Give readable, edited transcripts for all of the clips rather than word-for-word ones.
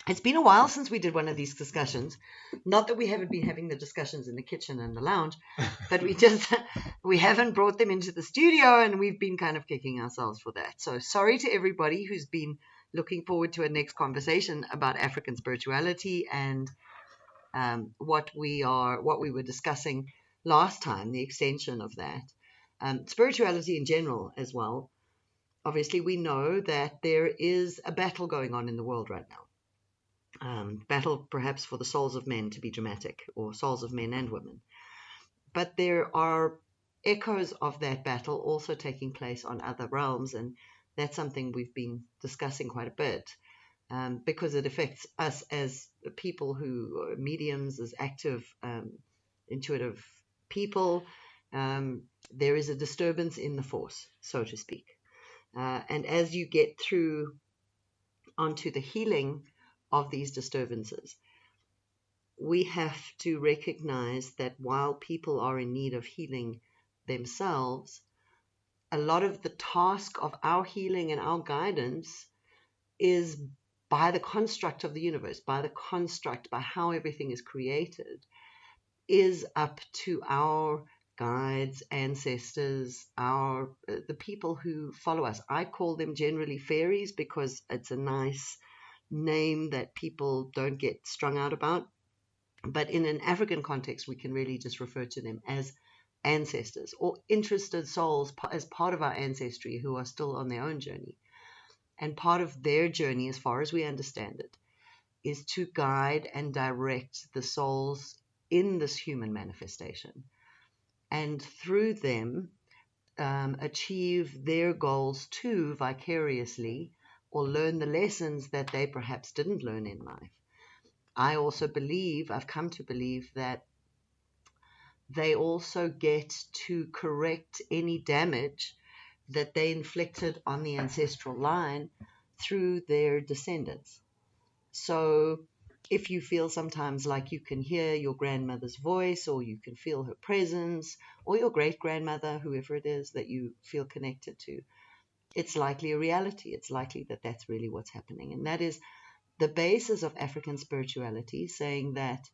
It's been a while since we did one of these discussions. Not that we haven't been having the discussions in the kitchen and the lounge, but we haven't brought them into the studio, and we've been kind of kicking ourselves for that. So sorry to everybody who's been looking forward to a next conversation about African spirituality and what we were discussing last time, the extension of that. Spirituality in general as well. Obviously, we know that there is a battle going on in the world right now. Battle perhaps for the souls of men, to be dramatic, or souls of men and women. But there are echoes of that battle also taking place on other realms, and that's something we've been discussing quite a bit, because it affects us as people who are mediums, as active, intuitive people. There is a disturbance in the force, so to speak. And as you get through onto the healing of these disturbances, we have to recognize that while people are in need of healing themselves, a lot of the task of our healing and our guidance is by the construct of the universe, by how everything is created, is up to our guides, ancestors, the people who follow us. I call them generally fairies because it's a nice name that people don't get strung out about. But in an African context, we can really just refer to them as ancestors or interested souls as part of our ancestry who are still on their own journey. And part of their journey, as far as we understand it, is to guide and direct the souls in this human manifestation, and through them achieve their goals too vicariously, or learn the lessons that they perhaps didn't learn in life. I've come to believe that they also get to correct any damage that they inflicted on the ancestral line through their descendants. So if you feel sometimes like you can hear your grandmother's voice, or you can feel her presence, or your great-grandmother, whoever it is that you feel connected to, it's likely a reality. It's likely that that's really what's happening. And that is the basis of African spirituality, saying that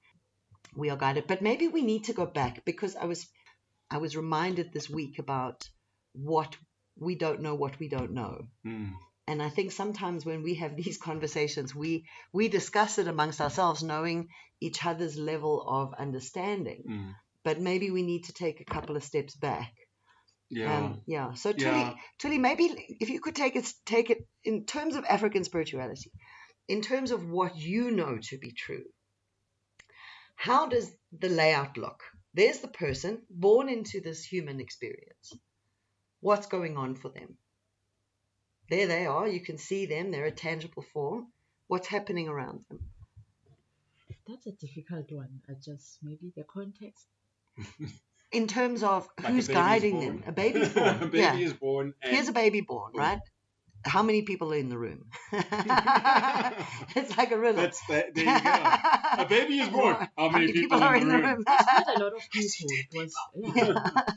we are guided. But maybe we need to go back, because I was reminded this week about what we don't know. And I think sometimes when we have these conversations, we discuss it amongst ourselves, knowing each other's level of understanding. But maybe we need to take a couple of steps back. So Tuli, maybe if you could take it in terms of African spirituality, in terms of what you know to be true. How does the layout look? There's the person born into this human experience. What's going on for them? There they are. You can see them. They're a tangible form. What's happening around them? That's a difficult one. Maybe the context. In terms of like who's guiding them. A baby's born. A baby is born. Here's a baby born, right? How many people are in the room? It's like a riddle. There you go. A baby is born. How many people are in the room? There's quite a lot of people.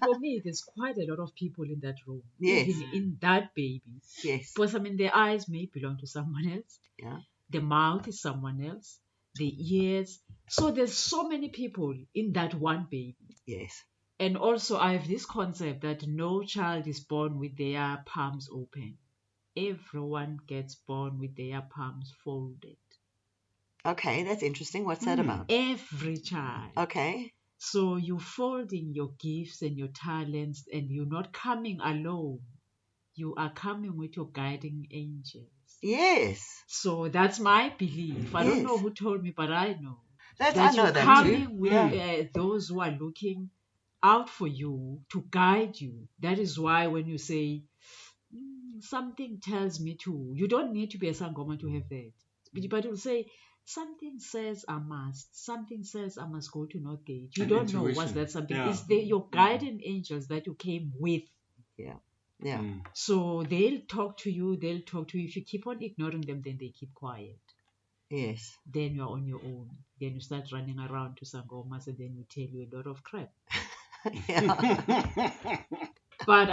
For me, there's quite a lot of people in that room. Yes. Even in that baby. Yes. Because, the eyes may belong to someone else. Yeah. The mouth is someone else. The ears. So there's so many people in that one baby. Yes. And also, I have this concept that no child is born with their palms open. Everyone gets born with their palms folded. Okay, that's interesting. What's that about? Every child. Okay. So you're folding your gifts and your talents, and you're not coming alone. You are coming with your guiding angels. Yes. So that's my belief. I don't know who told me, but I know. I know that coming too. with those who are looking out for you to guide you. That is why when you say, something tells me to, you don't need to be a Sangoma to have that. But you'll say, something says I must. Something says I must go to Northgate. You don't know what's that something. Yeah. It's your guiding angels that you came with. Yeah. Yeah. So they'll talk to you. If you keep on ignoring them, then they keep quiet. Yes. Then you're on your own. Then you start running around to Sangomas, and then we tell you a lot of crap. But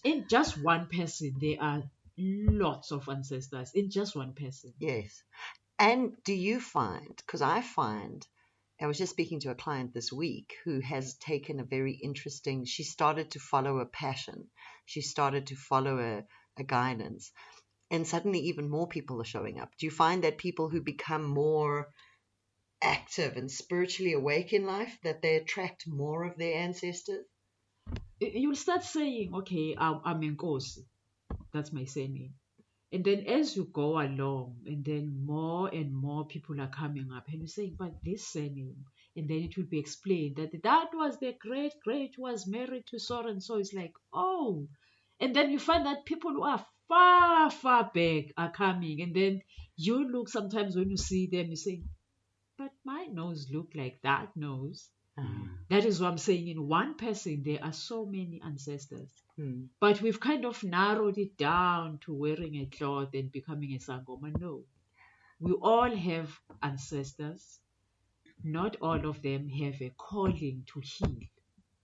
in just one person, there are lots of ancestors. In just one person. Yes. And do you find, because I find, I was just speaking to a client this week who has taken a very interesting, she started to follow a passion. She started to follow a guidance. And suddenly even more people are showing up. Do you find that people who become more active and spiritually awake in life, that they attract more of their ancestors? You'll start saying, okay, I'm Nkosi. That's my surname. And then as you go along, and then more and more people are coming up, and you say, but this surname, and then it will be explained that that was the great was married to so and so. It's like, oh, and then you find that people who are far back are coming, and then you look sometimes when you see them, you say, but my nose look like that nose. That is what I'm saying. In one person, there are so many ancestors. But we've kind of narrowed it down to wearing a cloth and becoming a Sangoma. No. We all have ancestors. Not all of them have a calling to heal.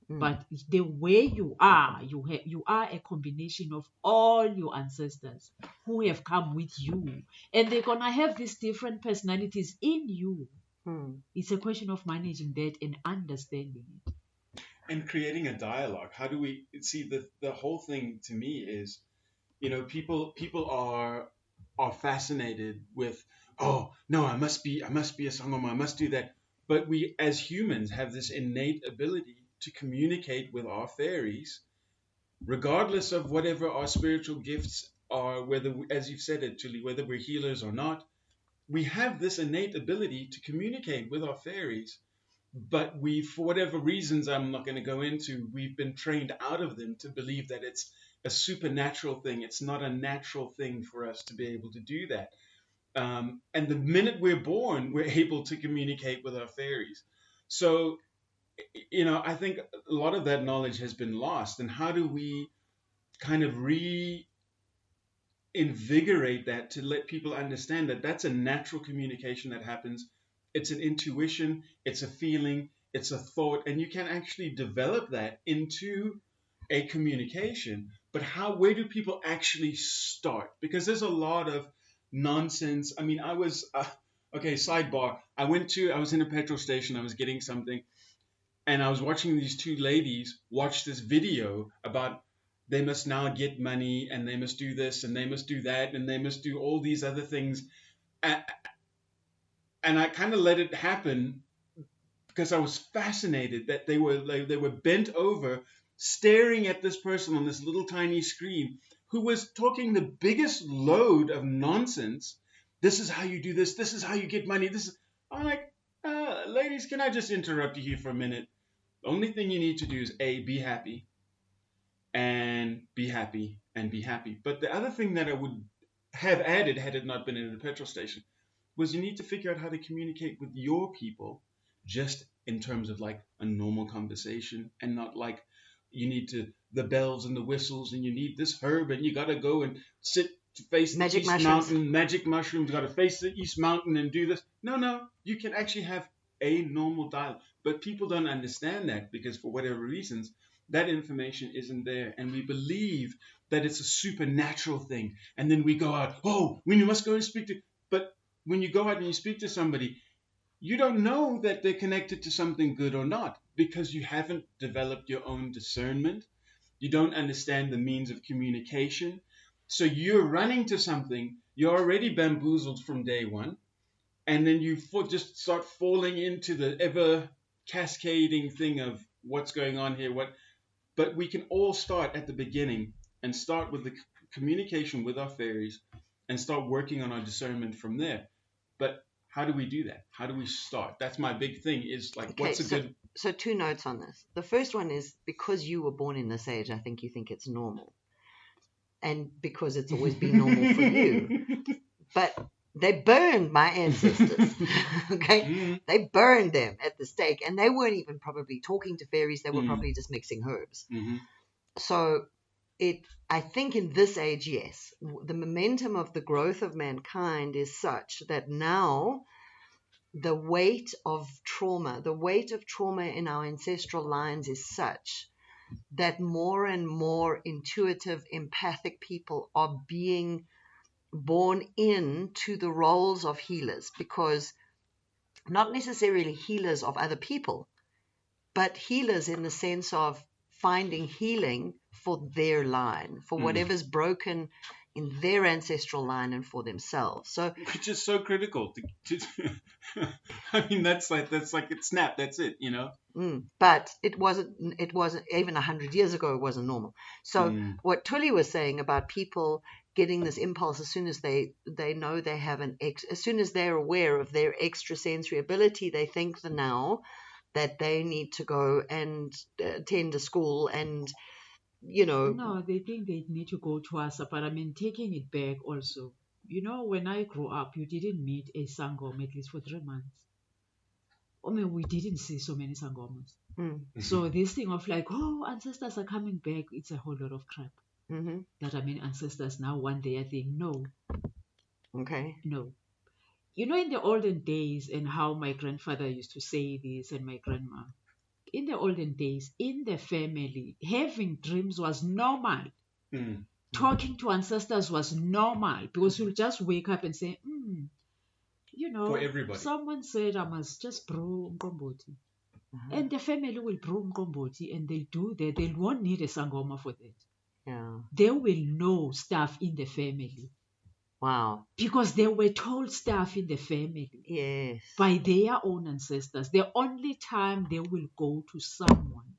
But the way you are, you are a combination of all your ancestors who have come with you. And they're going to have these different personalities in you. It's a question of managing that and understanding it. And creating a dialogue. How do we see the whole thing to me is, people are fascinated with, oh no, I must be a Sangoma, I must do that. But we as humans have this innate ability to communicate with our fairies, regardless of whatever our spiritual gifts are, whether, as you've said it, Julie, whether we're healers or not. We have this innate ability to communicate with our fairies, but we, for whatever reasons I'm not going to go into, we've been trained out of them to believe that it's a supernatural thing. It's not a natural thing for us to be able to do that. And the minute we're born, we're able to communicate with our fairies. So, I think a lot of that knowledge has been lost. And how do we kind of reinvigorate that to let people understand that that's a natural communication that happens? It's an intuition, it's a feeling, it's a thought, and you can actually develop that into a communication. But where do people actually start? Because there's a lot of nonsense. I mean, I was, okay, sidebar. I was in a petrol station, I was getting something, and I was watching these two ladies watch this video about they must now get money, and they must do this, and they must do that, and they must do all these other things. And I kind of let it happen because I was fascinated that they were bent over, staring at this person on this little tiny screen who was talking the biggest load of nonsense. This is how you do this. This is how you get money. I'm like, ladies, can I just interrupt you here for a minute? The only thing you need to do is A, be happy, and be happy, and be happy. But the other thing that I would have added, had it not been in a petrol station, was you need to figure out how to communicate with your people just in terms of like a normal conversation, and not like you need the bells and the whistles, and you need this herb, and you got to go and sit to face the East Mountain, magic mushrooms, got to face the East Mountain and do this. No, you can actually have a normal dialogue. But people don't understand that because for whatever reasons, that information isn't there. And we believe that it's a supernatural thing. And then we go out, oh, we must go and speak to... But when you go out and you speak to somebody, you don't know that they're connected to something good or not because you haven't developed your own discernment. You don't understand the means of communication. So you're running to something, you're already bamboozled from day one, and then you just start falling into the ever cascading thing of what's going on here. But we can all start at the beginning and start with the communication with our fairies and start working on our discernment from there. But how do we do that? How do we start? That's my big thing is like, okay, what's a good... So 2 notes on this. The first one is because you were born in this age, I think you think it's normal. And because it's always been normal for you. But they burned my ancestors. Okay? Mm-hmm. They burned them at the stake. And they weren't even probably talking to fairies. They were probably just mixing herbs. Mm-hmm. So I think in this age, yes, the momentum of the growth of mankind is such that now the weight of trauma in our ancestral lines is such that more and more intuitive, empathic people are being born into the roles of healers, because not necessarily healers of other people, but healers in the sense of finding healing for their line, for whatever's broken in their ancestral line and for themselves. So, which is so critical to I mean, that's like it snapped. That's it, you know. But it wasn't even 100 years ago. It wasn't normal. So what Tuli was saying about people getting this impulse as soon as they know they have as soon as they're aware of their extrasensory ability, they think now that they need to go and attend a school and, you know. No, they think they need to go to Asa, but I mean, taking it back also. You know, when I grew up, you didn't meet a Sangoma at least for 3 months. I mean, we didn't see so many Sangomas. So this thing of like, oh, ancestors are coming back, it's a whole lot of crap. That I mean, ancestors now one day I think, no. Okay. No. You know, in the olden days, and how my grandfather used to say this, and my grandma, in the olden days, in the family, having dreams was normal. Talking to ancestors was normal, because you'll just wake up and say, you know, for everybody. Someone said I must just brew Mkomboti. And the family will brew Mkomboti, and they'll do that. They won't need a Sangoma for that. Yeah. They will know stuff in the family. Wow. Because they were told stuff in the family. Yes. By their own ancestors. The only time they will go to someone,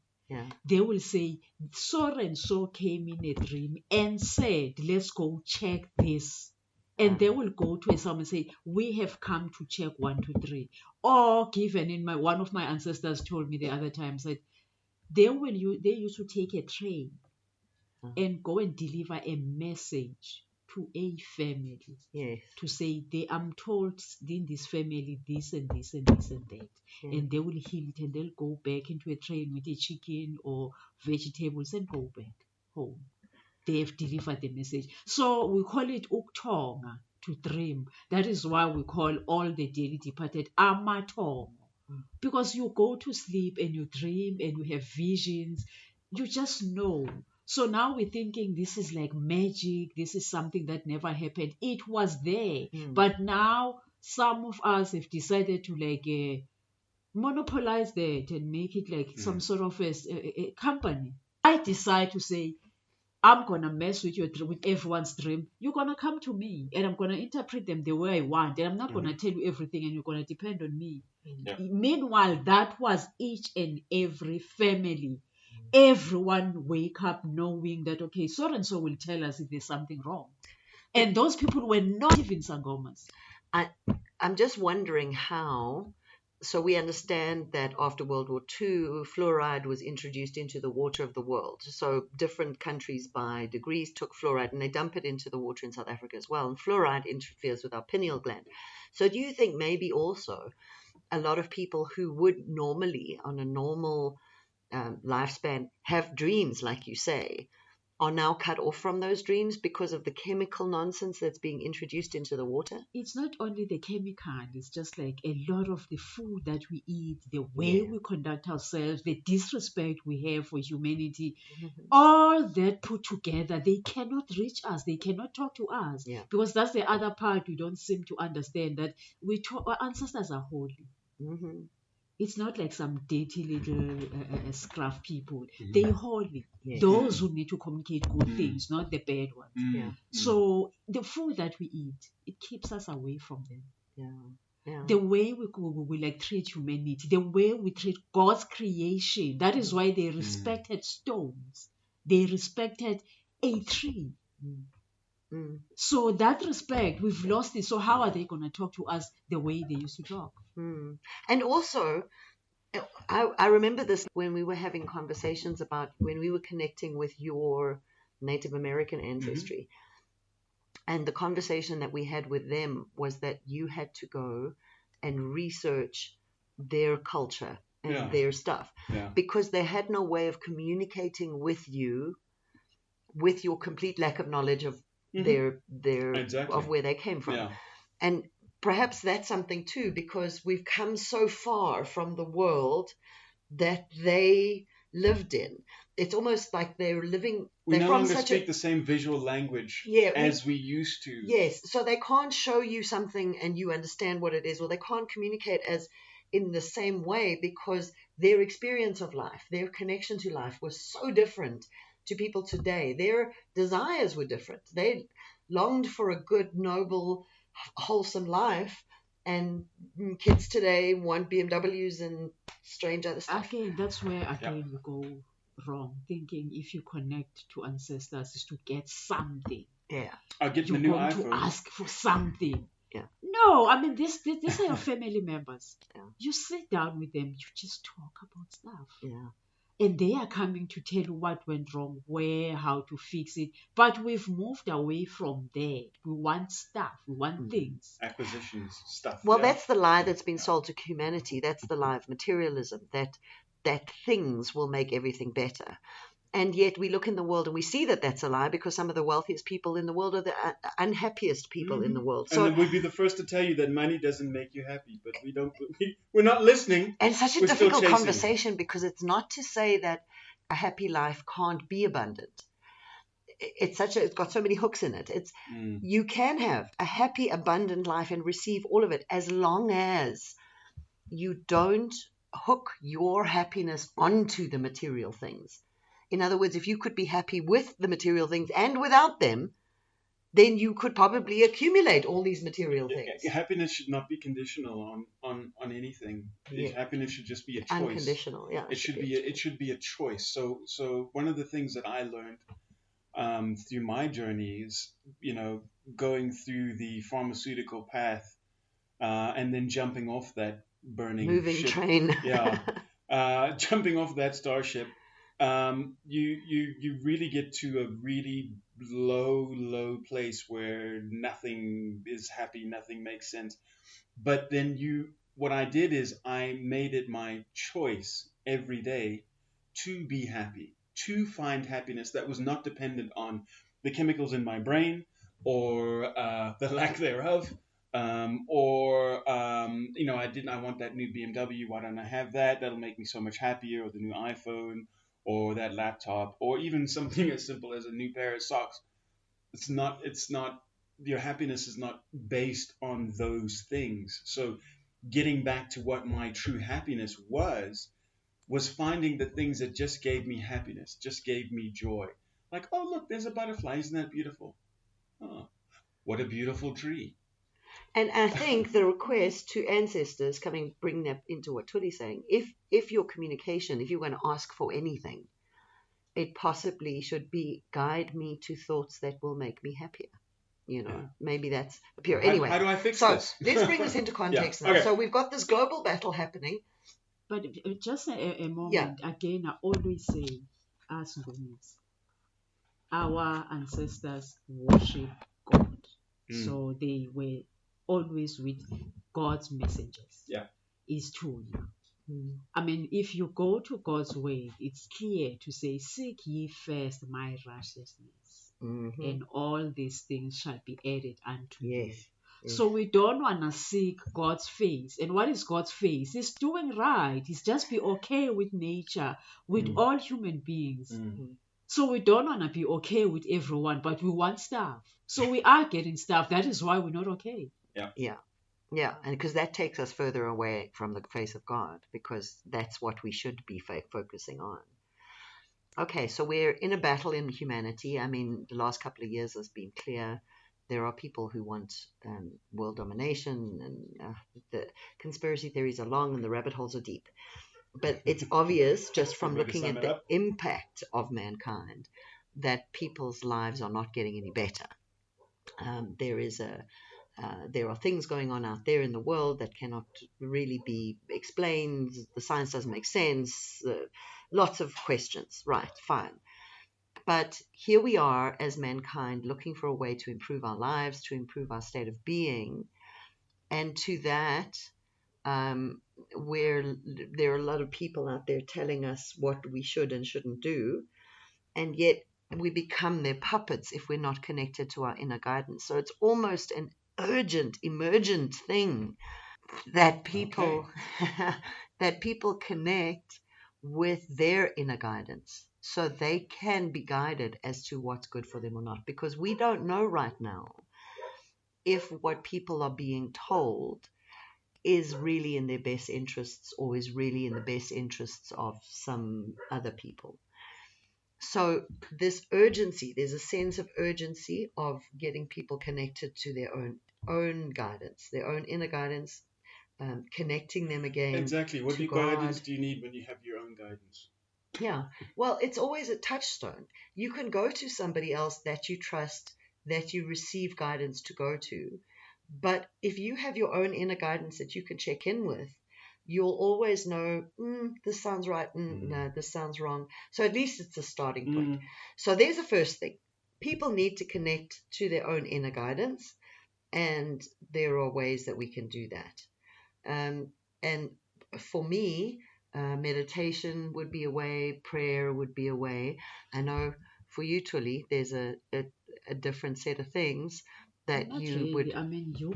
they will say, so and so came in a dream and said, let's go check this. And they will go to someone and say, we have come to check 1, 2, 3. Or given in one of my ancestors told me the other time, said they used to take a train and go and deliver a message to a family. Yes. To say, I'm told in this family this and this and this and that. And they will heal it, and they'll go back into a train with a chicken or vegetables and go back home. They have delivered the message. So we call it uktonga, to dream. That is why we call all the dearly departed amatongo. Because you go to sleep and you dream and you have visions. You just know. So now we're thinking this is like magic. This is something that never happened. It was there. But now some of us have decided to like monopolize that and make it like some sort of a company. I decide to say, I'm going to mess with with everyone's dream. You're going to come to me, and I'm going to interpret them the way I want. And I'm not going to tell you everything, and you're going to depend on me. Meanwhile, that was each and every family. Everyone wake up knowing that, okay, so-and-so will tell us if there's something wrong. And those people were not even Sangomas. I'm just wondering how. So we understand that after World War II, fluoride was introduced into the water of the world. So different countries by degrees took fluoride and they dump it into the water in South Africa as well. And fluoride interferes with our pineal gland. So do you think maybe also a lot of people who would normally, on a normal lifespan, have dreams, like you say, are now cut off from those dreams because of the chemical nonsense that's being introduced into the water? It's not only the chemical, it's just like a lot of the food that we eat, the way we conduct ourselves, the disrespect we have for humanity, all that put together, they cannot reach us, they cannot talk to us. Because that's the other part we don't seem to understand, that our ancestors are holy. It's not like some dirty little scruff people. They're holy. Those who need to communicate good things, not the bad ones. So the food that we eat, it keeps us away from them. The way we like treat humanity, the way we treat God's creation. That is why they respected stones. They respected a tree. So that respect, we've lost it. So how are they going to talk to us the way they used to talk? And also, I remember this when we were having conversations about when we were connecting with your Native American ancestry. And the conversation that we had with them was that you had to go and research their culture and their stuff because they had no way of communicating with you with your complete lack of knowledge of their of where they came from. And perhaps that's something too, because we've come so far from the world that they lived in. It's almost like they're living. We they're no from longer such speak the same visual language Yeah, as we used to. Yes, so they can't show you something and you understand what it is, or they can't communicate as in the same way because their experience of life, their connection to life was so different to people today. Their desires were different. They longed for a good, noble, wholesome life, and kids today want BMWs and strange other stuff. Again, that's where you go wrong, thinking if you connect to ancestors is to get something. Yeah. I'll get my You're new going iPhone. to ask for something. Yeah. No, I mean, these are your family members. Yeah. You sit down with them, you just talk about stuff. Yeah. And they are coming to tell you what went wrong, where, how to fix it. But we've moved away from there. We want stuff. We want things. Acquisitions, stuff. Well, yeah. that's the lie that's been sold to humanity. That's the lie of materialism, that things will make everything better. And yet we look in the world and we see that that's a lie because some of the wealthiest people in the world are the unhappiest people in the world. And So, then we'd be the first to tell you that money doesn't make you happy, but we're not listening. and such a We're still difficult chasing. conversation because it's not to say that a happy life can't be abundant. It's got so many hooks in it. You can have a happy, abundant life and receive all of it as long as you don't hook your happiness onto the material things. In other words, if you could be happy with the material things and without them, then you could probably accumulate all these material things. Happiness should not be conditional on anything. Yeah. Happiness should just be a choice. Unconditional, yeah. It should be a choice. So one of the things that I learned through my journey is, going through the pharmaceutical path and then jumping off that burning moving ship. train. Yeah, jumping off that starship. You really get to a really low place where nothing is happy, nothing makes sense. But then what I did is I made it my choice every day to be happy, to find happiness that was not dependent on the chemicals in my brain or the lack thereof. I want that new BMW. Why don't I have that? That'll make me so much happier. Or the new iPhone, or that laptop, or even something as simple as a new pair of socks. It's not. Your happiness is not based on those things. So, getting back to what my true happiness was finding the things that just gave me happiness, just gave me joy. Like, oh look, there's a butterfly. Isn't that beautiful? Oh, what a beautiful tree. And I think the request to ancestors, bring that into what Tuli's saying, if your communication, if you're going to ask for anything, it possibly should be guide me to thoughts that will make me happier. Maybe that's pure. Anyway, how do I fix so this? let's bring this into context now. Okay. So we've got this global battle happening. But just a moment, again, I always say, as Ngomis, our ancestors worship God. So they were always with God's messengers. Yeah. Is to you. I mean, if you go to God's way, it's clear to say, seek ye first my righteousness, and all these things shall be added unto you. So we don't want to seek God's face. And what is God's face? He's doing right. He's just be okay with nature, with all human beings. So we don't want to be okay with everyone, but we want stuff. So we are getting stuff. That is why we're not okay. Yeah, and because that takes us further away from the face of God, because that's what we should be focusing on. Okay, so we're in a battle in humanity. I mean, the last couple of years has been clear. There are people who want world domination, and the conspiracy theories are long and the rabbit holes are deep. But it's obvious just from looking at the impact of mankind that people's lives are not getting any better. There are things going on out there in the world that cannot really be explained. The science doesn't make sense. Lots of questions. Right, fine. But here we are as mankind looking for a way to improve our lives, to improve our state of being. And to that, where there are a lot of people out there telling us what we should and shouldn't do. And yet we become their puppets if we're not connected to our inner guidance. So it's almost an urgent, emergent thing that people connect with their inner guidance so they can be guided as to what's good for them or not, because we don't know right now if what people are being told is really in their best interests or is really in the best interests of some other people. So this urgency, there's a sense of urgency of getting people connected to their own guidance, their own inner guidance, connecting them again. Exactly. What to guidance God. do you need when you have your own guidance? Yeah. Well, it's always a touchstone. You can go to somebody else that you trust, that you receive guidance to go to. But if you have your own inner guidance that you can check in with, you'll always know, this sounds right, no, this sounds wrong. So at least it's a starting point. So there's the first thing. People need to connect to their own inner guidance, and there are ways that we can do that. And for me, meditation would be a way, prayer would be a way. I know for you, Tuli, there's a different set of things that Not you really. would. I mean, you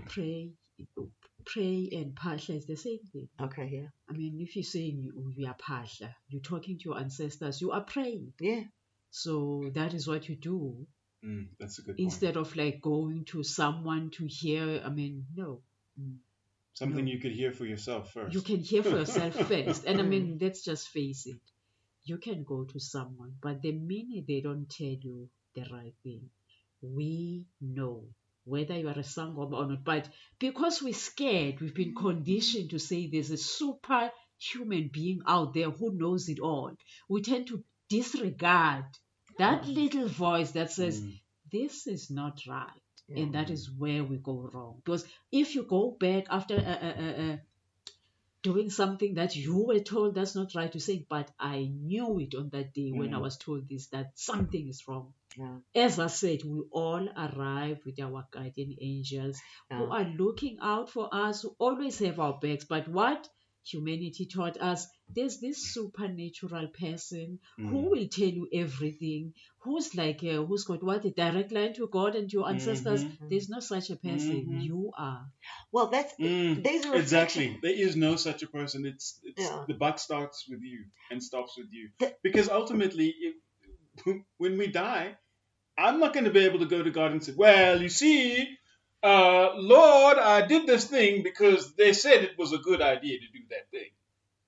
pray and pasha is the same thing. Okay, yeah. I mean, if you're saying you are pasha, you're talking to your ancestors, you are praying. Yeah. So that is what you do. That's a good point. Instead of like going to someone to hear, I mean, no. Something you could hear for yourself first. You can hear for yourself first. And I mean, let's just face it. You can go to someone, but the minute they don't tell you the right thing, we know whether you are a sangoma or not. But because we're scared, we've been conditioned to say there's a superhuman being out there who knows it all. We tend to disregard that little voice that says, this is not right. Yeah. And that is where we go wrong. Because if you go back after doing something that you were told that's not right, to say, but I knew it on that day when I was told this, that something is wrong. Yeah. As I said, we all arrive with our guardian angels who are looking out for us, who always have our backs. But what humanity taught us, there's this supernatural person who will tell you everything, who's like, who's got what, a direct line to God and your ancestors. There's no such a person. You are. Well, that's there's a exactly. There is no such a person. It's the buck starts with you and stops with you. Because ultimately, when we die, I'm not going to be able to go to God and say, well, you see, Lord, I did this thing because they said it was a good idea to do that thing.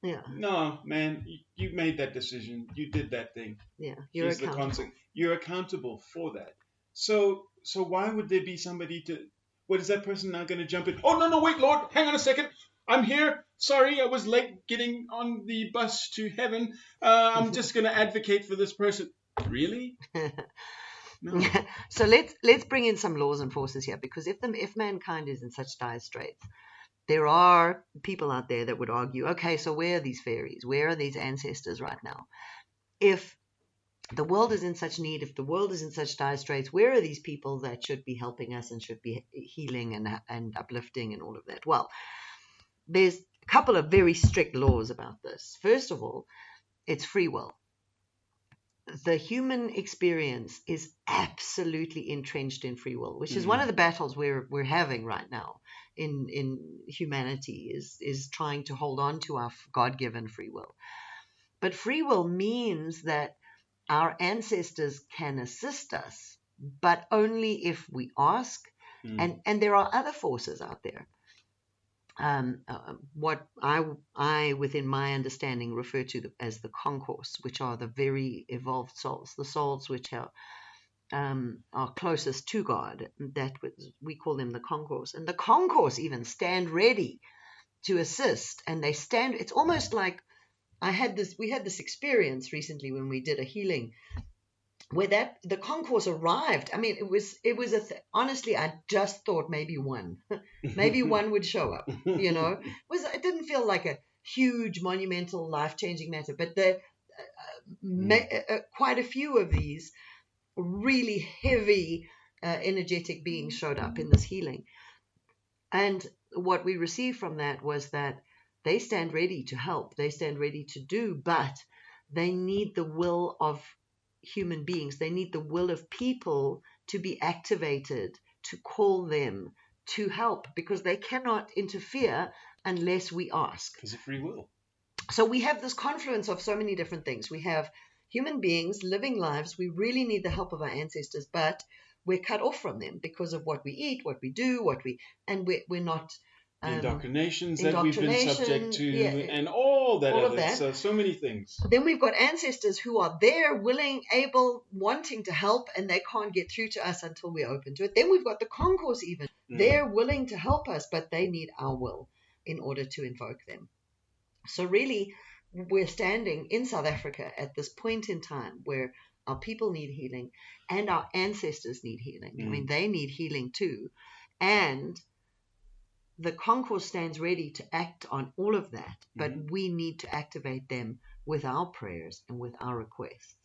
Yeah. No, man, you made that decision. You did that thing. Yeah. Here's the consequence. You're accountable for that. So why would there be somebody to? What is that person now going to jump in? Oh no, wait, Lord, hang on a second. I'm here. Sorry, I was late getting on the bus to heaven. I'm just going to advocate for this person. Really? No. So let's bring in some laws and forces here, because if mankind is in such dire straits, there are people out there that would argue, okay, so where are these fairies? Where are these ancestors right now? If the world is in such need, if the world is in such dire straits, where are these people that should be helping us and should be healing and uplifting and all of that? Well, there's a couple of very strict laws about this. First of all, it's free will. The human experience is absolutely entrenched in free will, which is one of the battles we're having right now in humanity, is trying to hold on to our God-given free will. But free will means that our ancestors can assist us, but only if we ask. And there are other forces out there. What I, within my understanding, refer to as the concourse, which are the very evolved souls, the souls which are closest to God. That we call them the concourse, and the concourse even stand ready to assist, and they stand. It's almost like we had this experience recently when we did a healing, where the concourse arrived. I mean, it was honestly, I just thought maybe one would show up. You know, it didn't feel like a huge, monumental, life-changing matter, but quite a few of these really heavy, energetic beings showed up in this healing, and what we received from that was that they stand ready to help, they stand ready to do, but they need the will of human beings. They need the will of people to be activated, to call them to help, because they cannot interfere unless we ask. Because of free will. So we have this confluence of so many different things. We have human beings living lives. We really need the help of our ancestors, but we're cut off from them because of what we eat, what we do, we're not. The indoctrinations that we've been subject to, yeah, and all that all of other, that. so many things. Then we've got ancestors who are there, willing, able, wanting to help, and they can't get through to us until we're open to it. Then we've got the concourse even. They're willing to help us, but they need our will in order to invoke them. So really, we're standing in South Africa at this point in time where our people need healing and our ancestors need healing. I mean, they need healing too. And the concourse stands ready to act on all of that, but we need to activate them with our prayers and with our requests.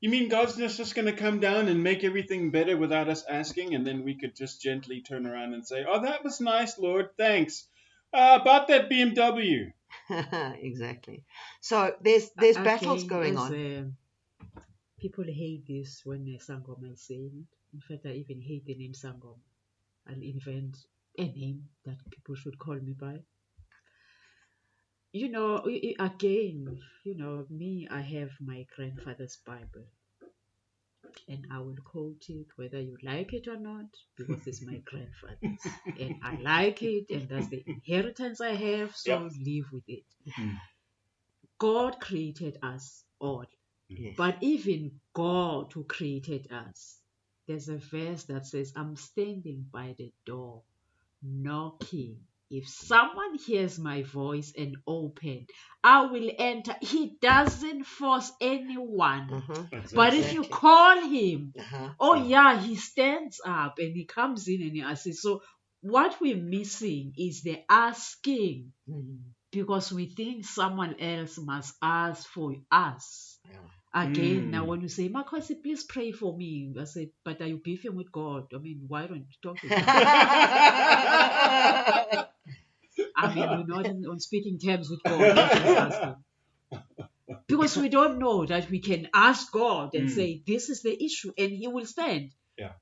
You mean God's just going to come down and make everything better without us asking, and then we could just gently turn around and say, "Oh, that was nice, Lord, thanks. About that BMW." Exactly. So there's battles going on. People hate this when Sangoma is saying it. In fact, I even hate the name Sangoma. I'll invent a name that people should call me by. Again, me, I have my grandfather's Bible. And I will quote it whether you like it or not, because it's my grandfather's. And I like it, and that's the inheritance I have, so live with it. God created us all. Yes. But even God who created us, there's a verse that says, I'm standing by the door, knocking. If someone hears my voice and open, I will enter. He doesn't force anyone. But if you call him, he stands up and he comes in and he asks. So what we're missing is the asking, because we think someone else must ask for us. Again, now when you say, Makosi, please pray for me, I say, but are you beefing with God? I mean, why don't you talk to him? I mean, we're not on speaking terms with God. Because we don't know that we can ask God and say, this is the issue, and he will stand.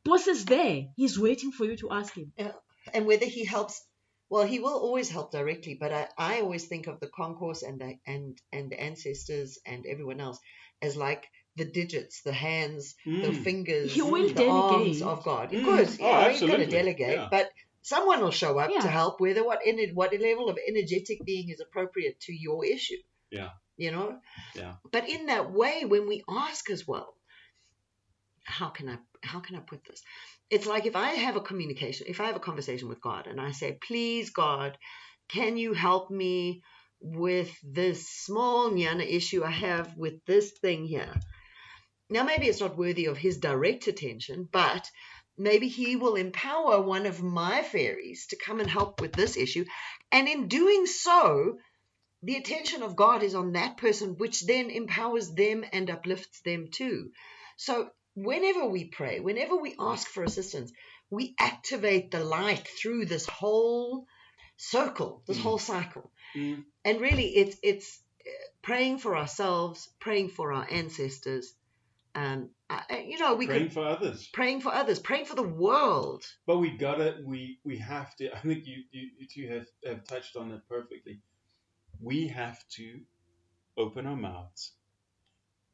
Boss is there. He's waiting for you to ask him. And whether he helps, well, he will always help directly, but I always think of the concourse and the ancestors and everyone else as like the digits, the hands, the fingers, the arms of God. Of course, he's going to delegate, but someone will show up to help, whether what level of energetic being is appropriate to your issue. But in that way, when we ask as well, how can I put this? It's like if I have a conversation with God and I say, please God, can you help me with this small Nyana issue I have with this thing here? Now, maybe it's not worthy of his direct attention, but maybe he will empower one of my fairies to come and help with this issue. And in doing so, the attention of God is on that person, which then empowers them and uplifts them too. So whenever we pray, whenever we ask for assistance, we activate the light through this whole circle, this whole cycle. And really, it's praying for ourselves, praying for our ancestors, praying for others, praying for the world. But we have to. I think you two have touched on it perfectly. We have to open our mouths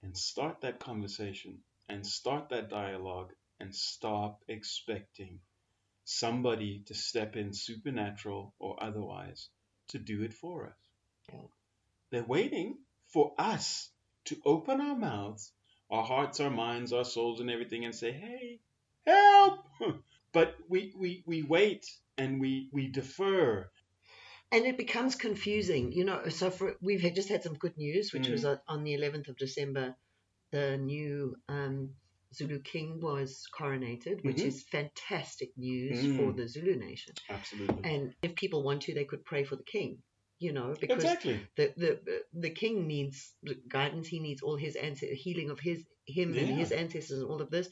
and start that conversation and start that dialogue and stop expecting somebody to step in, supernatural or otherwise, to do it for us. They're waiting for us to open our mouths, our hearts, our minds, our souls, and everything, and say, hey, help! But we wait and we defer. And it becomes confusing, So we've just had some good news, which was on the 11th of December, the new Zulu king was coronated, which is fantastic news for the Zulu nation. Absolutely. And if people want to, they could pray for the king, because the king needs guidance. He needs all his healing of him and his ancestors and all of this.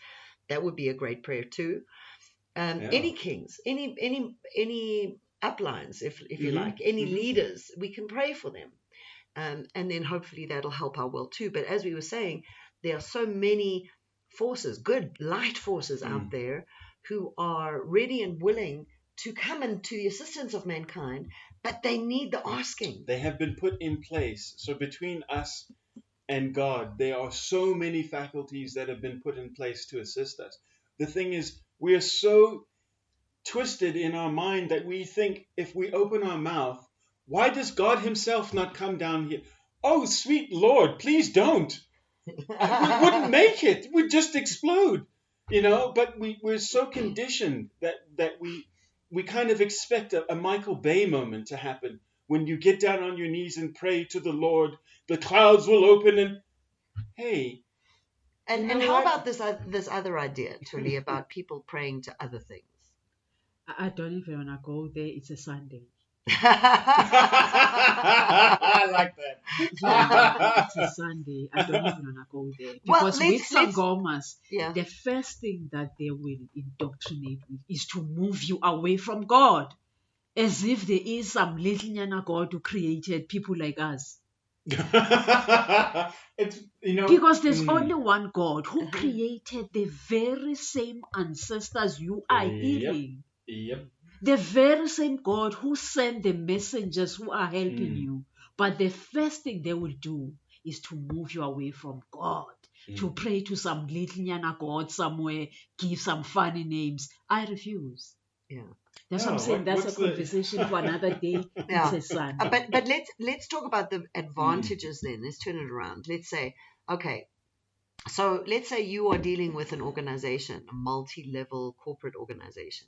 That would be a great prayer too. Any kings, any uplines, if you like, any leaders, we can pray for them. And then hopefully that'll help our world too. But as we were saying, there are so many forces, good light forces out there who are ready and willing to come into the assistance of mankind, But they need the asking. They have been put in place. So between us and God, there are so many faculties that have been put in place to assist us. The thing is, we are so twisted in our mind that we think if we open our mouth, why does God himself not come down here? Oh, sweet Lord, please don't. We wouldn't make it. We'd just explode, But we're so conditioned that we kind of expect a Michael Bay moment to happen. When you get down on your knees and pray to the Lord, the clouds will open and, hey. And how about this other idea, Tuli, about people praying to other things? I don't even want to go there. It's a Sunday. I like that. Yeah, it's a Sunday. I don't even want to go there. Because with Sangomas, the first thing that they will indoctrinate with is to move you away from God. As if there is some little nyana God who created people like us. Because there's only one God who created the very same ancestors you are hearing. Yep. The very same God who sent the messengers who are helping you. But the first thing they will do is to move you away from God. To pray to some little nyana God somewhere, give some funny names. I refuse. Yeah. That's what I'm saying. That's a conversation for another day. Yeah. It's a Sunday. But let's talk about the advantages then. Let's turn it around. Let's say, okay, so let's say you are dealing with an organization, a multi-level corporate organization.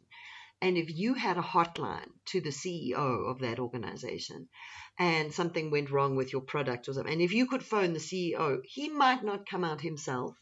And if you had a hotline to the CEO of that organization and something went wrong with your product or something, and if you could phone the CEO, he might not come out himself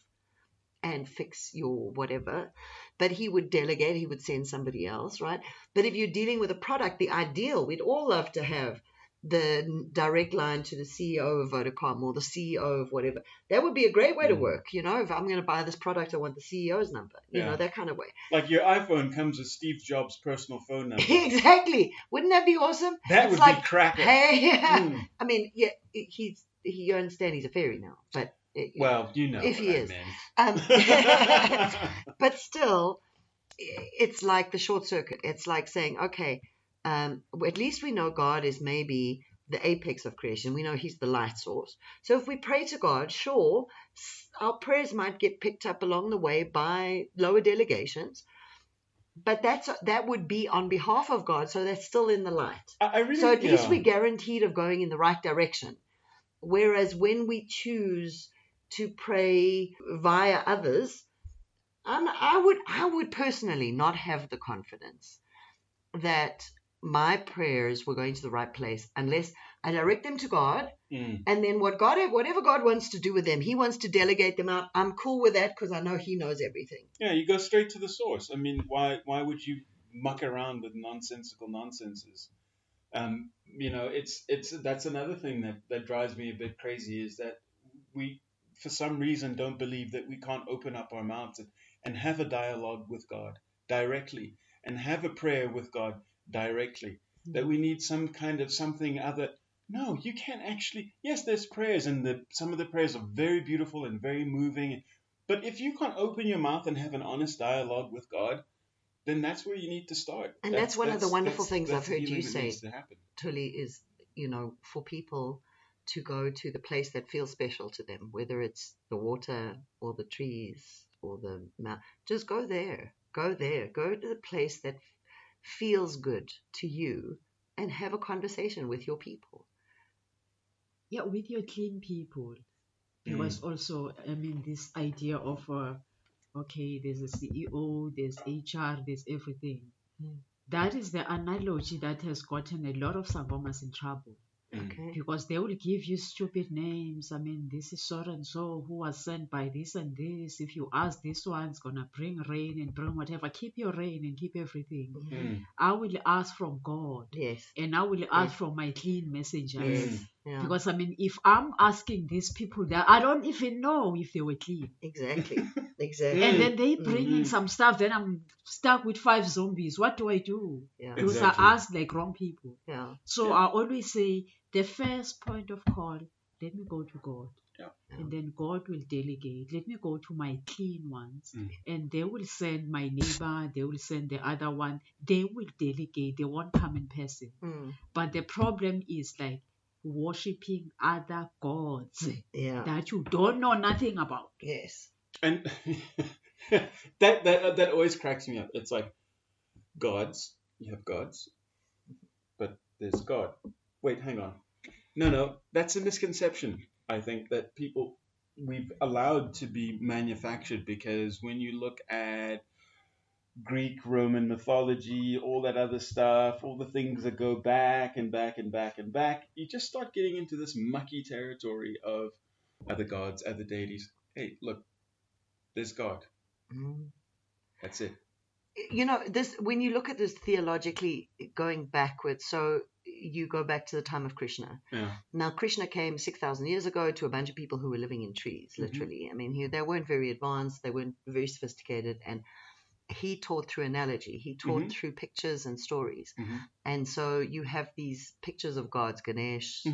and fix your whatever, but he would delegate, he would send somebody else, right? But if you're dealing with a product, the ideal, we'd all love to have the direct line to the CEO of Vodacom or the CEO of whatever. That would be a great way to work. If I'm going to buy this product, I want the CEO's number, that kind of way. Like your iPhone comes with Steve Jobs' personal phone number. Exactly. Wouldn't that be awesome? That would be cracker. Hey, I mean, yeah, you understand he's a fairy now, but well, if he is. But still, it's like the short circuit. It's like saying, okay, at least we know God is maybe the apex of creation. We know he's the light source. So if we pray to God, sure, our prayers might get picked up along the way by lower delegations, but that would be on behalf of God, so that's still in the light. So at least we're guaranteed of going in the right direction. Whereas when we choose to pray via others, I would personally not have the confidence that my prayers were going to the right place unless I direct them to God, and then whatever God wants to do with them, he wants to delegate them out. I'm cool with that because I know he knows everything. Yeah, you go straight to the source. I mean, why would you muck around with nonsensical nonsenses? That's another thing that drives me a bit crazy is that we, for some reason, don't believe that we can't open up our mouths and have a dialogue with God directly and have a prayer with God directly. That we need some kind of something other. No, you can't actually. Yes, there's prayers, and some of the prayers are very beautiful and very moving. But if you can't open your mouth and have an honest dialogue with God, then that's where you need to start. And that's one of the wonderful things I've heard you say, Tuli, is, for people to go to the place that feels special to them, whether it's the water or the trees or the mountain. Just go there. Go there. Go to the place that feels good to you and have a conversation with your people. Yeah, with your clean people. Because also, this idea of, there's a CEO, there's HR, there's everything. That is the analogy that has gotten a lot of Sangomas in trouble. Okay. Because they will give you stupid names. This is so and so who was sent by this and this. If you ask, this one's gonna bring rain and bring whatever. Keep your rain and keep everything. I will ask from God. Yes. And I will ask from my clean messengers. Yes. Yeah. Because if I'm asking these people that I don't even know if they were clean. Exactly. And then they bring in some stuff, then I'm stuck with 5 zombies. What do I do? Yeah. Because I asked like wrong people. Yeah. So I always say the first point of call, let me go to God. Yeah. And then God will delegate. Let me go to my clean ones. Mm. And they will send my neighbor, they will send the other one. They will delegate. They won't come in person. Mm. But the problem is like worshipping other gods Yeah. that you don't know nothing about. Yes. And that always cracks me up. It's like gods. You have gods, but there's God. Wait, hang on. No, that's a misconception. I think that we've allowed to be manufactured, because when you look at Greek, Roman mythology, all that other stuff, all the things that go back and back and back and back, you just start getting into this mucky territory of other gods, other deities. Hey, look, there's God. Mm. That's it. You know, this, when you look at this theologically going backwards, so you go back to the time of Krishna. Yeah. Now, Krishna came 6,000 years ago to a bunch of people who were living in trees, literally. I mean, they weren't very advanced, they weren't very sophisticated, and he taught through analogy. He taught through pictures and stories. And so you have these pictures of gods, Ganesh,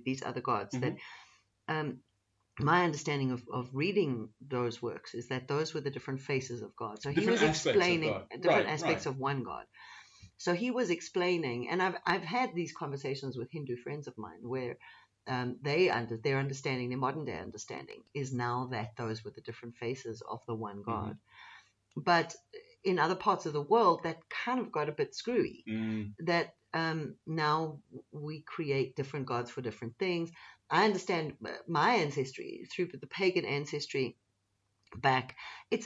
these other gods that my understanding of reading those works is that those were the different faces of God. So he was explaining different aspects of one God. So he was explaining, and I've had these conversations with Hindu friends of mine where their understanding, their modern day understanding, is now that those were the different faces of the one God. But in other parts of the world, that kind of got a bit screwy. That now we create different gods for different things. I understand my ancestry through the pagan ancestry back.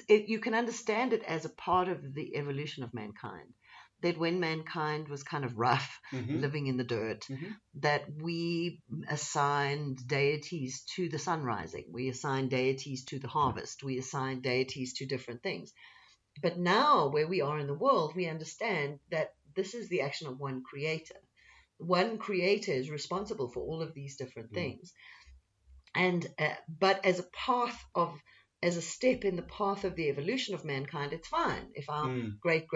You can understand it as a part of the evolution of mankind. That when mankind was kind of rough, living in the dirt, that we assigned deities to the sun rising. We assigned deities to the harvest. We assigned deities to different things. But now, where we are in the world, we understand that this is the action of one creator. One creator is responsible for all of these different things. And but as a step in the path of the evolution of mankind, it's fine. If our great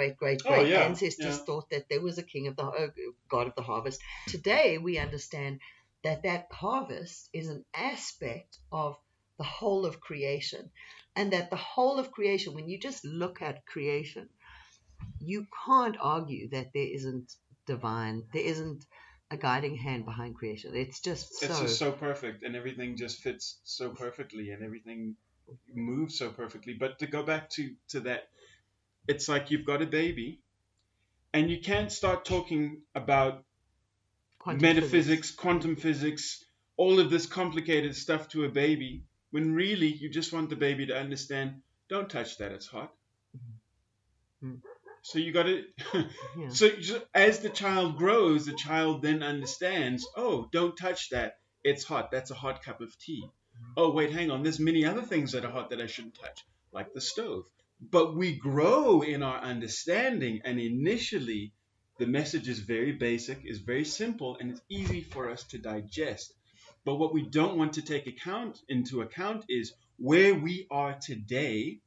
ancestors thought that there was a king of the god of the harvest, today we understand that harvest is an aspect of the whole of creation, and that the whole of creation, when you just look at creation, you can't argue that there isn't divine, there isn't a guiding hand behind creation. It's just so perfect, and everything just fits so perfectly, and everything moves so perfectly. But to go back to that, it's like you've got a baby, and you can't start talking about metaphysics, quantum physics, all of this complicated stuff to a baby, when really you just want the baby to understand, don't touch that, it's hot. So you got to, so as the child grows, the child then understands, oh, don't touch that, it's hot, that's a hot cup of tea. Oh, wait, hang on, there's many other things that are hot that I shouldn't touch, like the stove. But we grow in our understanding, and initially the message is very basic, is very simple, and it's easy for us to digest. But what we don't want to take into account is where we are today,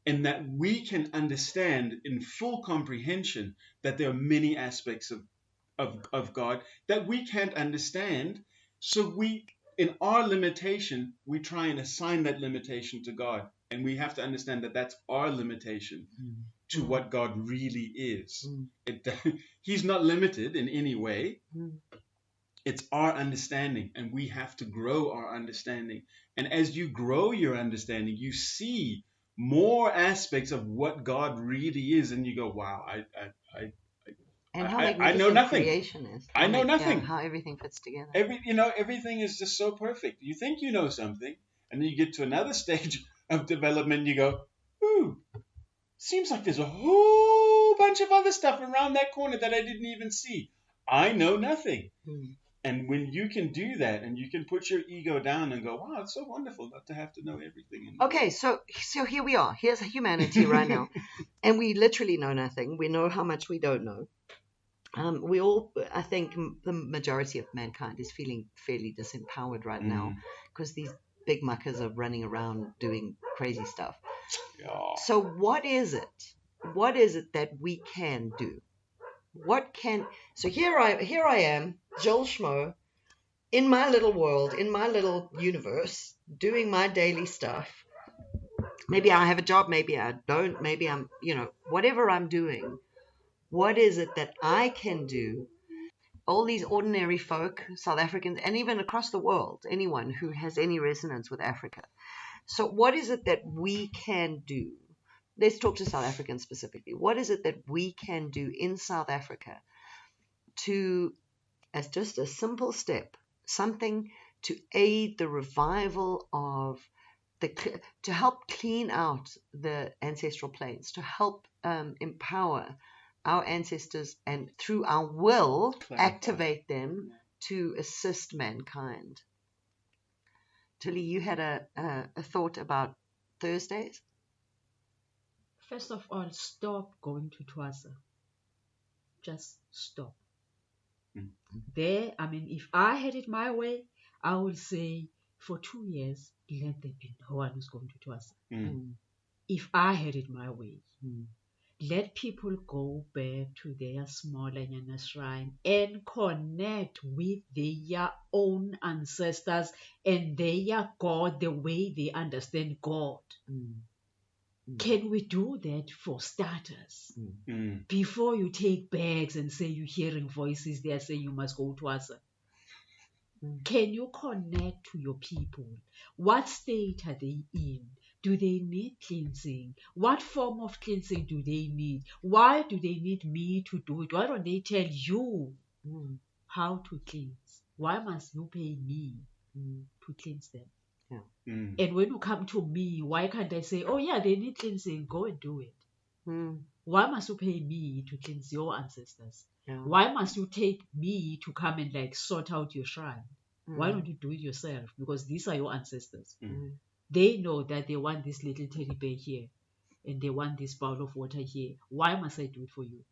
and that we can understand in full comprehension that there are many aspects of God that we can't understand. So in our limitation, we try and assign that limitation to God. And we have to understand that that's our limitation to what God really is. He's not limited in any way. It's our understanding, and we have to grow our understanding. And as you grow your understanding, you see more aspects of what God really is, and you go, wow, I know nothing. Creation is. I know nothing. How everything fits together. Everything is just so perfect. You think you know something, and then you get to another stage of development, and you go, ooh, seems like there's a whole bunch of other stuff around that corner that I didn't even see. I know nothing. And when you can do that, and you can put your ego down and go, wow, it's so wonderful not to have to know everything. Okay, so here we are. Here's humanity right now. And we literally know nothing. We know how much we don't know. We all, I think the majority of mankind is feeling fairly disempowered right now, because these big muckers are running around doing crazy stuff. Yeah. So what is it? What is it that we can do? So here I am, Joel Schmo, in my little world, in my little universe, doing my daily stuff. Maybe I have a job, maybe I don't, maybe I'm, whatever I'm doing, what is it that I can do? All these ordinary folk, South Africans, and even across the world, anyone who has any resonance with Africa. So what is it that we can do? Let's talk to South Africans specifically. What is it that we can do in South Africa to, as just a simple step, something to aid the revival of to help clean out the ancestral planes, to help empower our ancestors and through our will activate them to assist mankind. Tilly, you had a thought about Thursdays? First of all, stop going to Twasa. Just stop. There, if I had it my way, I would say for 2 years, let there be no one who's going to Twasa. If I had it my way, let people go back to their small Nyana shrine and connect with their own ancestors and their God the way they understand God. Can we do that for starters? Before you take bags and say you're hearing voices there saying you must go to Asa. Can you connect to your people? What state are they in? Do they need cleansing? What form of cleansing do they need? Why do they need me to do it? Why don't they tell you how to cleanse? Why must you pay me to cleanse them? And when you come to me, why can't I say, oh yeah, they need cleansing, go and do it? Why must you pay me to cleanse your ancestors? Why must you take me to come and sort out your shrine? Why don't you do it yourself? Because these are your ancestors. They know that they want this little teddy bear here and they want this bowl of water here. Why must I do it for you?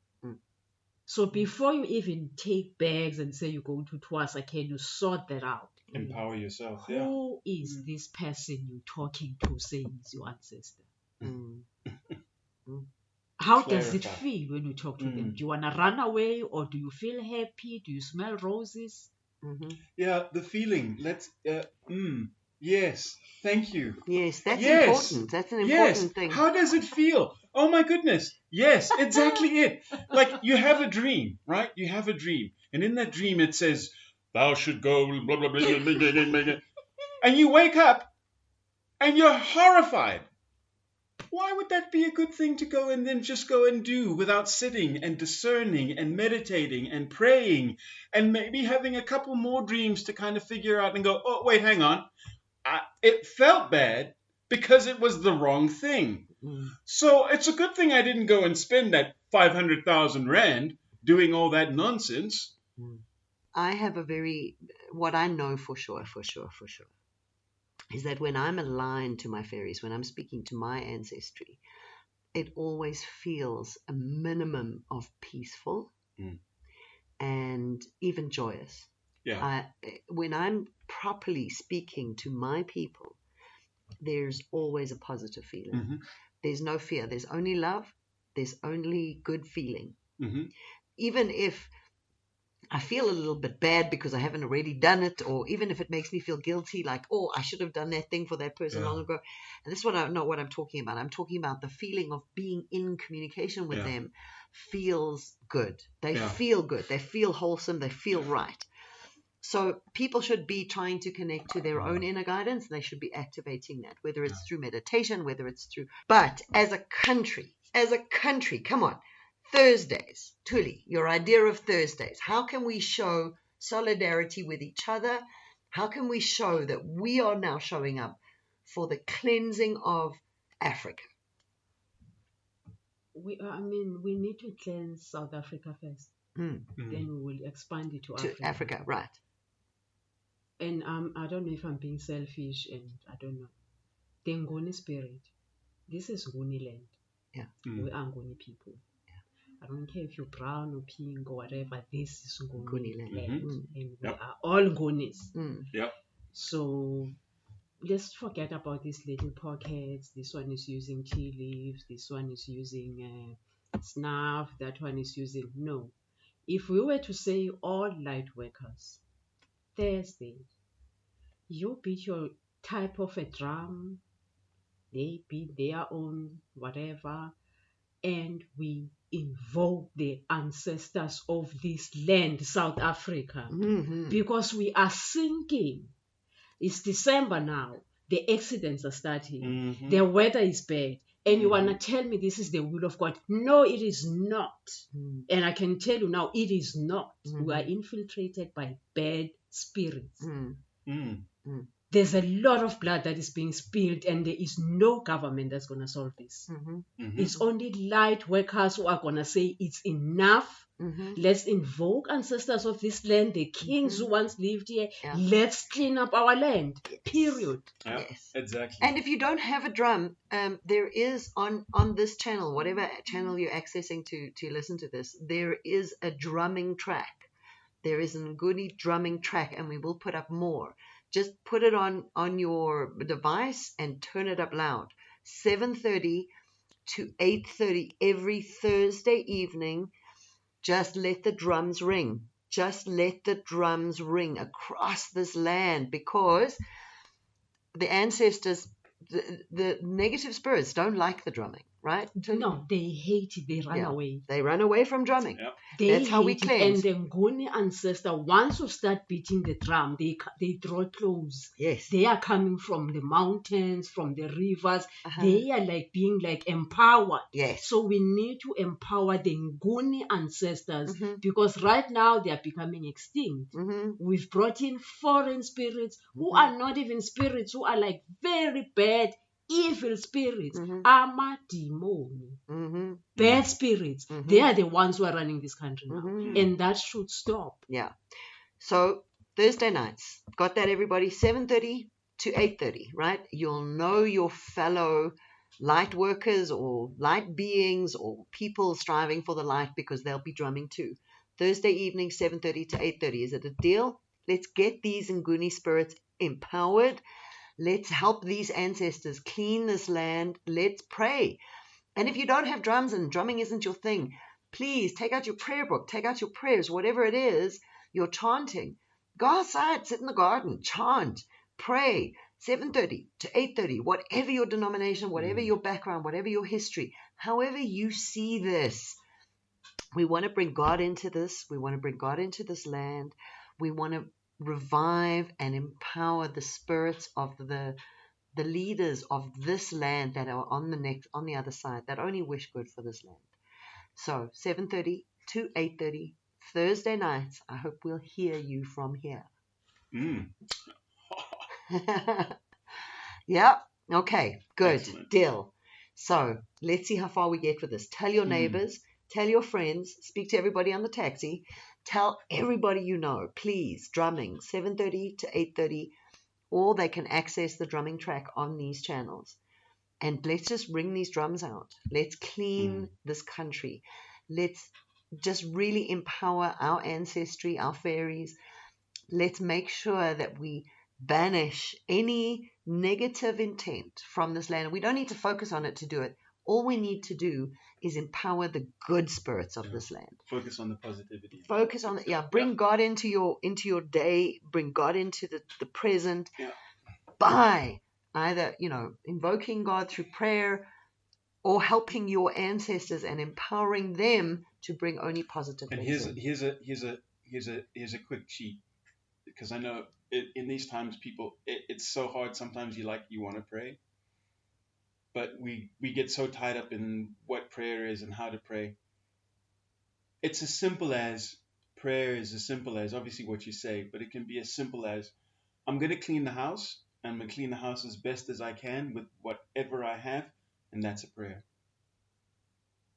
So before you even take bags and say you're going to Twasa, can you sort that out? Empower yourself. Who is this person you're talking to saying is your ancestor? How does it feel when you talk to them? Do you want to run away or do you feel happy? Do you smell roses? Yeah, the feeling. Yes, thank you. Yes, that's important. That's an important thing. How does it feel? Oh my goodness. Yes, exactly it. Like you have a dream, right? You have a dream. And in that dream it says, thou should go, blah, blah, blah, blah, blah, blah, blah. And you wake up and you're horrified. Why would that be a good thing to go and then just go and do without sitting and discerning and meditating and praying and maybe having a couple more dreams to kind of figure out and go, oh, wait, hang on. It felt bad because it was the wrong thing. So it's a good thing I didn't go and spend that 500,000 Rand doing all that nonsense. I have what I know for sure, is that when I'm aligned to my fairies, when I'm speaking to my ancestry, it always feels a minimum of peaceful and even joyous. When I'm properly speaking to my people, there's always a positive feeling. There's no fear. There's only love. There's only good feeling. Even if I feel a little bit bad because I haven't already done it, or even if it makes me feel guilty, like, oh, I should have done that thing for that person long ago. And this is not what I'm talking about. I'm talking about the feeling of being in communication with them feels good. They feel good. They feel wholesome. They feel right. So people should be trying to connect to their own inner guidance. They should be activating that, whether it's through meditation, whether it's through... But as a country, come on. Thursdays, Tuli, your idea of Thursdays. How can we show solidarity with each other? How can we show that we are now showing up for the cleansing of Africa? We need to cleanse South Africa first. Then we will expand it to Africa, right. And I don't know if I'm being selfish, and I don't know. The Nguni spirit. This is Nguni land. We are Nguni people. I don't care if you're brown or pink or whatever. This is Nguni land. And we are all Ngunis. So let's forget about these little pockets. This one is using tea leaves. This one is using snuff. That one is using... No. If we were to say all light workers Thursday, you beat your type of a drum, they beat their own whatever, and we invoke the ancestors of this land, South Africa, Mhm. because we are sinking. It's December now. The accidents are starting. Mhm. The weather is bad. And you want Mhm. to tell me this is the will of God? No, it is not. Mhm. And I can tell you now, it is not. We are Mhm. infiltrated by bad spirits. Mhm. Mm. There's a lot of blood that is being spilled, and there is no government that's going to solve this. Mhm. Mhm. It's only light workers who are going to say it's enough. Mhm. Let's invoke ancestors of this land, the kings who once lived here. Yeah. Let's clean up our land. Period. Yeah, Yes. exactly. And if you don't have a drum, there is on this channel, whatever channel you're accessing to listen to this, there is a drumming track. There is a Nguni drumming track, and we will put up more. Just put it on your device and turn it up loud. 7:30 to 8:30 every Thursday evening. Just let the drums ring. Just let the drums ring across this land, because the ancestors, the negative spirits don't like the drumming, right? No, they hate it. They run Yeah. away. They run away from drumming. Yeah. They That's how we hate it. cleanse. And the Nguni ancestor, once you start beating the drum, they draw close. Yes. They are coming from the mountains, from the rivers. Uh-huh. They are like being like empowered. Yes. So we need to empower the Nguni ancestors, Mhm. because right now they are becoming extinct. Mm-hmm. We've brought in foreign spirits who Mhm. are not even spirits, who are like very bad, evil spirits. Mhm. Amadimoni. Mm-hmm. Bad spirits. Mhm. They are the ones who are running this country now. Mhm. And that should stop. Yeah. So Thursday nights, got that, everybody? 7:30 to 8:30, right? You'll know your fellow light workers or light beings or people striving for the light, because they'll be drumming too. Thursday evening, 7:30 to 8:30. Is it a deal? Let's get these Nguni spirits empowered. Let's help these ancestors clean this land. Let's pray. And if you don't have drums and drumming isn't your thing, please take out your prayer book, take out your prayers, whatever it is you're chanting. Go outside, sit in the garden, chant, pray. 7:30 to 8:30, whatever your denomination, whatever your background, whatever your history, however you see this. We want to bring God into this. We want to bring God into this land. We want to revive and empower the spirits of the leaders of this land that are on the other side, that only wish good for this land. So 7:30 to 8:30 Thursday nights. I hope we'll hear you from here. Mm. Yeah. Okay. Good. Excellent. Deal. So let's see how far we get with this. Tell your neighbors. Tell your friends. Speak to everybody on the taxi. Tell everybody you know. Please. Drumming 7:30 to 8:30. Or they can access the drumming track on these channels. And let's just bring these drums out. Let's clean this country. Let's just really empower our ancestry, our fairies. Let's make sure that we banish any negative intent from this land. We don't need to focus on it to do it. All we need to do is empower the good spirits of this land. Focus on the positivity. Focus on it. Yeah, bring God into your day. Bring God into the present. Yeah. By either invoking God through prayer, or helping your ancestors and empowering them to bring only positive And things. here's a quick cheat, because I know in these times it's so hard. Sometimes you want to pray, but we get so tied up in what prayer is and how to pray. It's as simple as prayer is as simple as obviously what you say, but it can be as simple as, I'm going to clean the house. I'm going to clean the house as best as I can with whatever I have, and that's a prayer.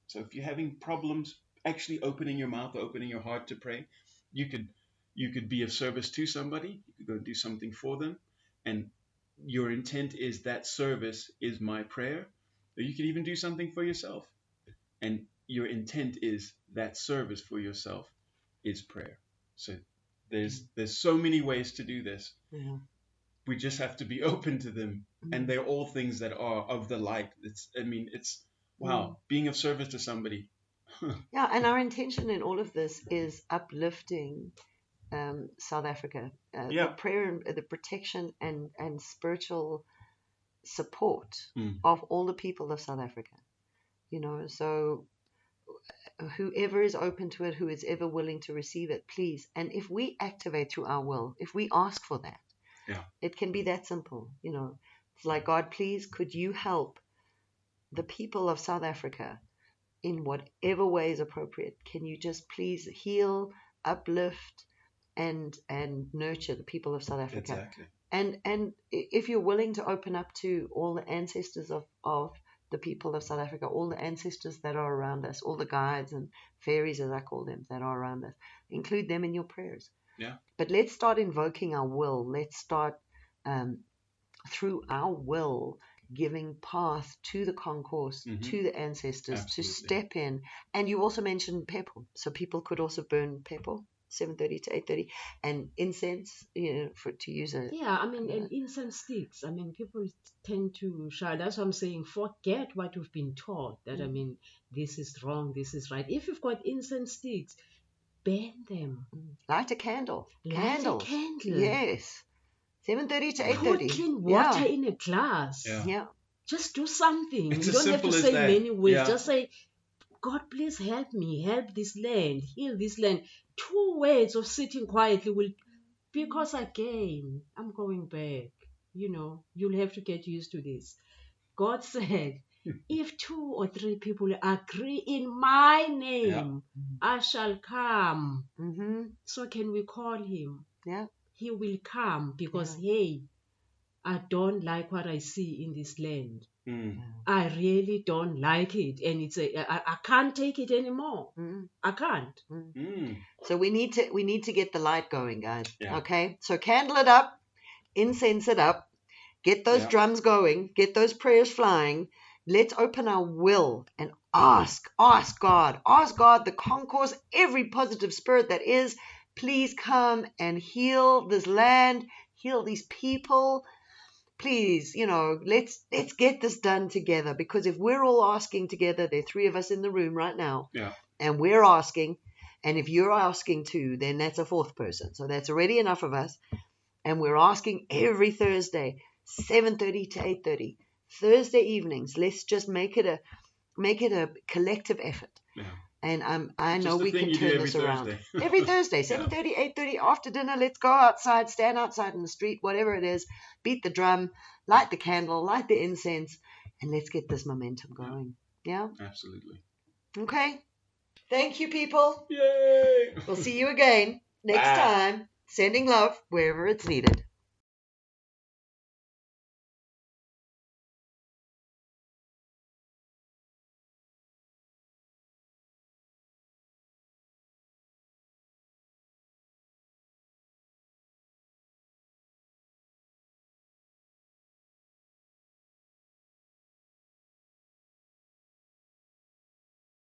So if you're having problems actually opening your mouth, opening your heart to pray, you could be of service to somebody. You could go and do something for them, and your intent is that service is my prayer. Or you could even do something for yourself, and your intent is that service for yourself is prayer. So there's so many ways to do this. Yeah. We just have to be open to them, and they're all things that are of the light. It's wow, being of service to somebody. Yeah, and our intention in all of this is uplifting South Africa, Yeah. the prayer, the protection and spiritual support Mm. of all the people of South Africa. So whoever is open to it, who is ever willing to receive it, please. And if we activate through our will, if we ask for that, it can be that simple. It's like, God, please, could you help the people of South Africa in whatever way is appropriate? Can you just please heal, uplift, and nurture the people of South Africa? Exactly. And if you're willing to open up to all the ancestors of the people of South Africa, all the ancestors that are around us, all the guides and fairies, as I call them, that are around us, include them in your prayers. Yeah. But let's start invoking our will. Let's start through our will giving path to the concourse, to the ancestors, to step in. And you also mentioned pepper, so people could also burn pepper, 7:30 to 8:30, and incense, to use a... Yeah, I mean, and incense sticks. I mean, people tend to shy. That's what I'm saying. Forget what we've been taught. That, I mean, this is wrong, this is right. If you've got incense sticks, burn them. Light a candle. Light a candle. Yes. 7:30 to 8:30. Put clean water in a glass. Yeah. Just do something. It's You as don't have to simple as say that. many words. Yeah. Just say, God, please help me. Help this land. Heal this land. 2 words of sitting quietly will... Because again, I'm going back. You'll have to get used to this. God said, if 2 or 3 people agree in my name, I shall come. Mm-hmm. So can we call him? Yeah. He will come because, hey, I don't like what I see in this land. Mm. I really don't like it, and I can't take it anymore. I can't. Mm. So we need to get the light going, guys. Yeah. Okay. So candle it up, incense it up, get those drums going, get those prayers flying. Let's open our will and ask God, the concourse, every positive spirit that is, please come and heal this land, heal these people. Please, let's get this done together, because if we're all asking together, there are 3 of us in the room right now, and we're asking, and if you're asking too, then that's a 4th person. So that's already enough of us, and we're asking every Thursday, 7:30 to 8:30, Thursday evenings. Let's just make it a collective effort. Yeah. And I know we can turn this around. Every Thursday, 7:30, 8:30, after dinner, let's go outside, stand outside in the street, whatever it is, beat the drum, light the candle, light the incense, and let's get this momentum going. Yeah? Absolutely. Okay. Thank you, people. Yay! We'll see you again next time. Sending love wherever it's needed.